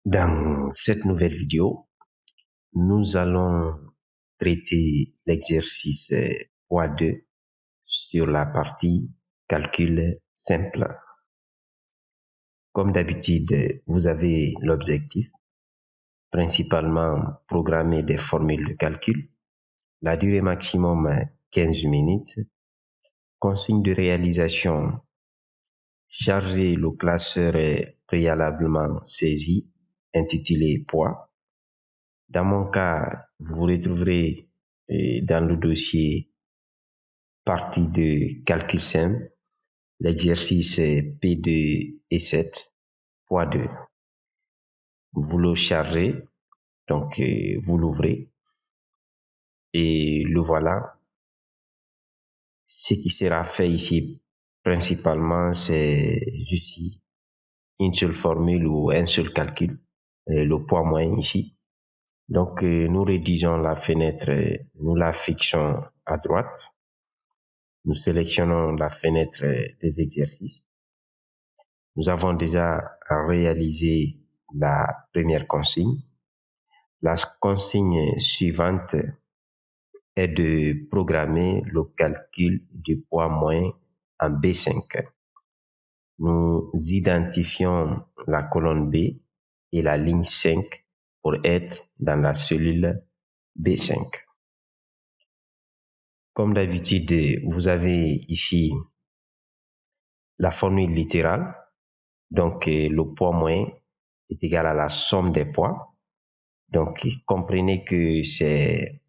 Dans cette nouvelle vidéo, nous allons traiter l'exercice poids 2 sur la partie calcul simple. Comme d'habitude, vous avez l'objectif, principalement programmer des formules de calcul, la durée maximum 15 minutes, consigne de réalisation, charger le classeur préalablement saisi, intitulé poids. Dans mon cas, vous retrouverez dans le dossier partie de calcul simple, l'exercice P2 et 7, poids 2. Vous le chargez, donc vous l'ouvrez et le voilà. Ce qui sera fait ici principalement, c'est juste une seule formule ou un seul calcul, le poids moyen ici. Donc nous rédigeons la fenêtre, nous la fixons à droite. Nous sélectionnons la fenêtre des exercices. Nous avons déjà réalisé la première consigne. La consigne suivante est de programmer le calcul du poids moyen en B5. Nous identifions la colonne B et la ligne 5 pour être dans la cellule B5. Comme d'habitude, vous avez ici la formule littérale. Donc, le poids moyen est égal à la somme des poids. Donc, comprenez que c'est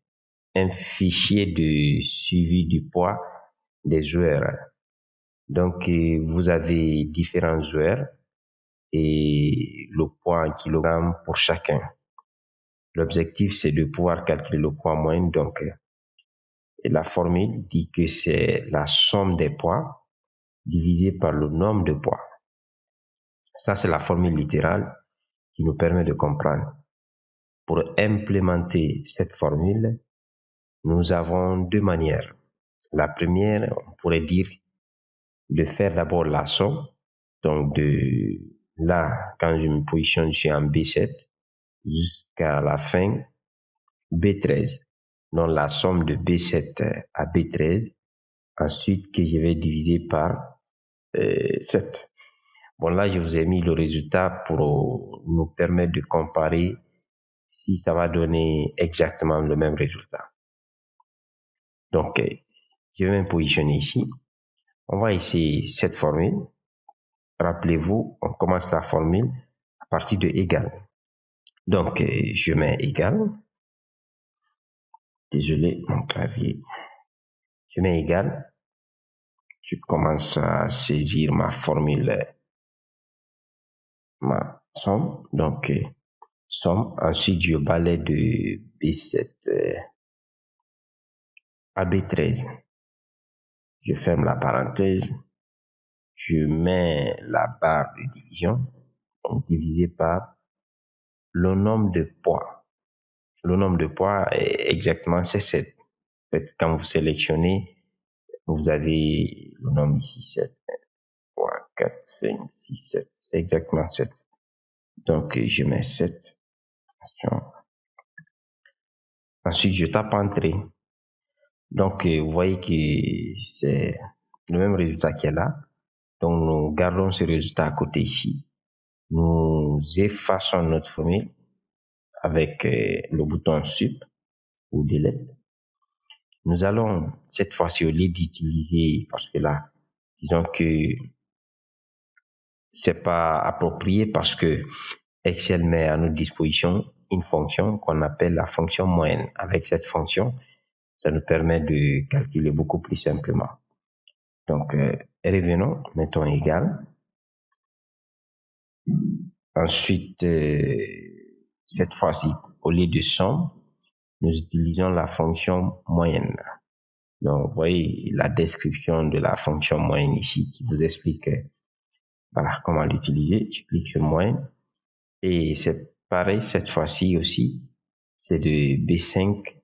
un fichier de suivi du poids des joueurs. Donc, vous avez différents joueurs et le poids en kilogrammes pour chacun. L'objectif, c'est de pouvoir calculer le poids moyen. Donc, la formule dit que c'est la somme des poids divisé par le nombre de poids. Ça, c'est la formule littérale qui nous permet de comprendre. Pour implémenter cette formule, nous avons deux manières. La première, on pourrait dire de faire d'abord la somme. Donc, de là, quand je me positionne, je suis en B7 jusqu'à la fin B13. Donc, la somme de B7 à B13, ensuite que je vais diviser par 7. Bon, là, je vous ai mis le résultat pour nous permettre de comparer si ça va donner exactement le même résultat. Donc, je vais me positionner ici. On va essayer cette formule. Rappelez-vous, on commence la formule à partir de égal. Donc, je mets égal. Désolé, mon clavier. Je mets égal. Je commence à saisir ma formule, ma somme. Donc, somme. Ensuite, je balaye de B7 à B13. Je ferme la parenthèse. Je mets la barre de division, donc divisé par le nombre de poids. Le nombre de poids, exactement, c'est 7. En fait, quand vous sélectionnez, vous avez le nombre ici, 7. 3, 4, 5, 6, 7. C'est exactement 7. Donc, je mets 7. Ensuite, je tape Entrée. Donc, vous voyez que c'est le même résultat qui est là. Donc, nous gardons ce résultat à côté ici. Nous effaçons notre formule avec le bouton Sup ou Delete. Nous allons, cette fois-ci, au lieu d'utiliser, parce que là, disons que c'est pas approprié parce que Excel met à notre disposition une fonction qu'on appelle la fonction moyenne. Avec cette fonction, ça nous permet de calculer beaucoup plus simplement. Donc, revenons, mettons égal. Ensuite, cette fois-ci, au lieu de somme, nous utilisons la fonction moyenne. Donc, vous voyez la description de la fonction moyenne ici qui vous explique voilà, comment l'utiliser. Je clique sur moyenne. Et c'est pareil, cette fois-ci aussi, c'est de B5.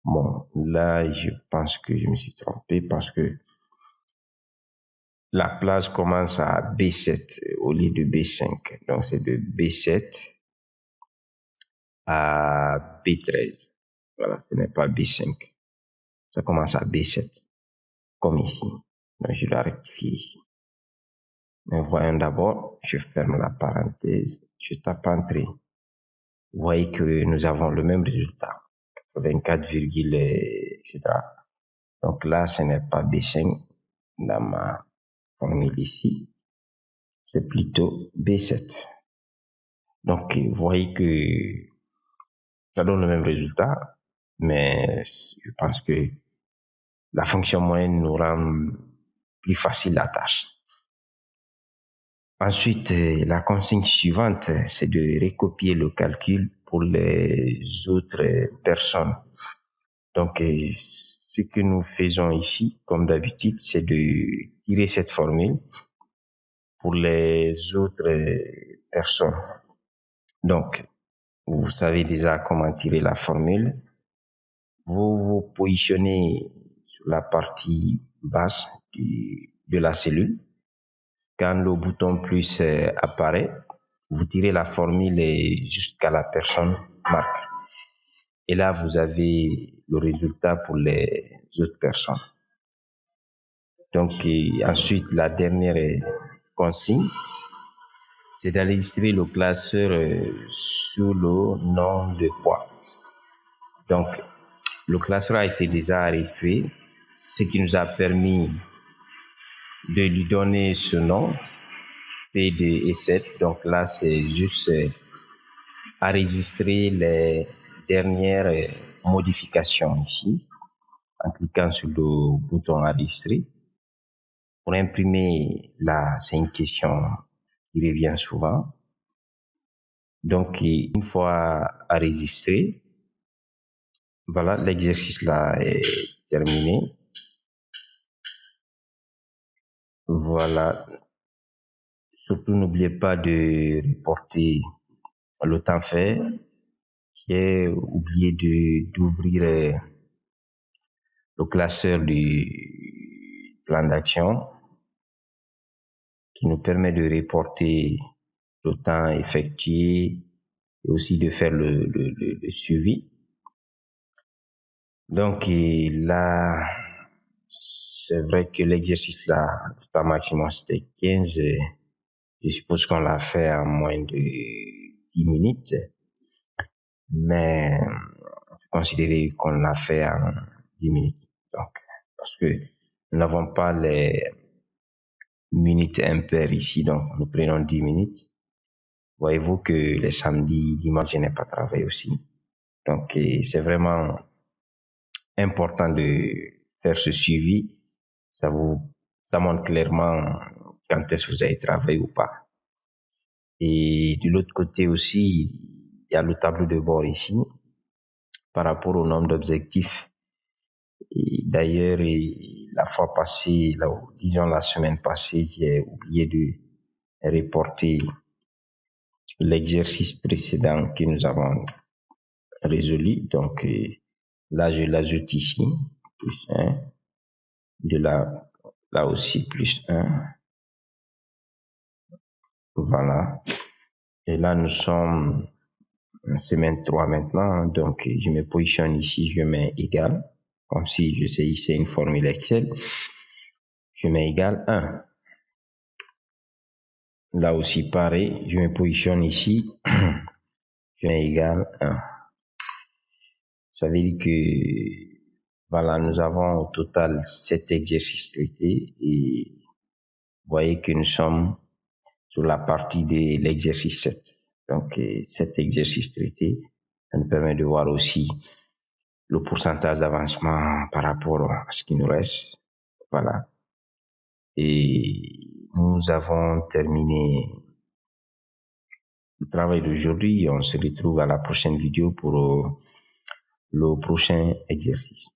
Bon, là, je pense que je me suis trompé parce que la place commence à B7 au lieu de B5. Donc, c'est de B7 à B13. Voilà, ce n'est pas B5. Ça commence à B7, comme ici. Donc, je dois rectifier ici. Mais voyons d'abord, je ferme la parenthèse, je tape entrée. Vous voyez que nous avons le même résultat, 84, etc. Donc là, ce n'est pas B5 dans ma formule ici, c'est plutôt B7. Donc, vous voyez que ça donne le même résultat, mais je pense que la fonction moyenne nous rend plus facile la tâche. Ensuite, la consigne suivante, c'est de recopier le calcul pour les autres personnes. Donc, ce que nous faisons ici, comme d'habitude, c'est de tirer cette formule pour les autres personnes. Donc, vous savez déjà comment tirer la formule. Vous vous positionnez sur la partie basse de la cellule. Quand le bouton plus apparaît, vous tirez la formule jusqu'à la personne marque. Et là, vous avez le résultat pour les autres personnes. Donc, ensuite, la dernière consigne, c'est d'enregistrer le classeur sous le nom de poids. Donc, le classeur a été déjà enregistré, ce qui nous a permis de lui donner ce nom, P2 et 7. Donc là, c'est juste enregistrer les dernières modifications ici, en cliquant sur le bouton enregistrer. Pour imprimer, là, c'est une question qui revient souvent. Donc, une fois enregistré, voilà, l'exercice là est terminé. Voilà. Surtout, n'oubliez pas de reporter le temps fait. J'ai oublié d'ouvrir le classeur du plan d'action qui nous permet de reporter le temps effectué et aussi de faire le suivi. Donc là, c'est vrai que l'exercice là, le temps maximum c'était 15. Je suppose qu'on l'a fait en moins de 10 minutes. Mais considérer qu'on l'a fait en 10 minutes. Donc, parce que nous n'avons pas les minutes impaires ici, donc nous prenons 10 minutes. Voyez-vous que les samedis, dimanches, je n'ai pas travaillé aussi. Donc, c'est vraiment important de faire ce suivi. Ça montre clairement quand est-ce que vous avez travaillé ou pas. Et de l'autre côté aussi, il y a le tableau de bord ici par rapport au nombre d'objectifs. Et d'ailleurs, la fois passée, disons la semaine passée, j'ai oublié de reporter l'exercice précédent que nous avons résolu. Donc là, je l'ajoute ici, plus 1. De là aussi, plus 1. Voilà. Et là, nous sommes en semaine 3 maintenant. Donc, je me positionne ici, je mets égal. Comme si je sais, c'est une formule Excel. Je mets égal 1. Là aussi, pareil, je me positionne ici. Je mets égal 1. Ça veut dire que, voilà, nous avons au total 7 exercices traités et vous voyez que nous sommes sur la partie de l'exercice 7. Donc, 7 exercices traités, ça nous permet de voir aussi le pourcentage d'avancement par rapport à ce qui nous reste. Voilà. Et nous avons terminé le travail d'aujourd'hui. On se retrouve à la prochaine vidéo pour le prochain exercice.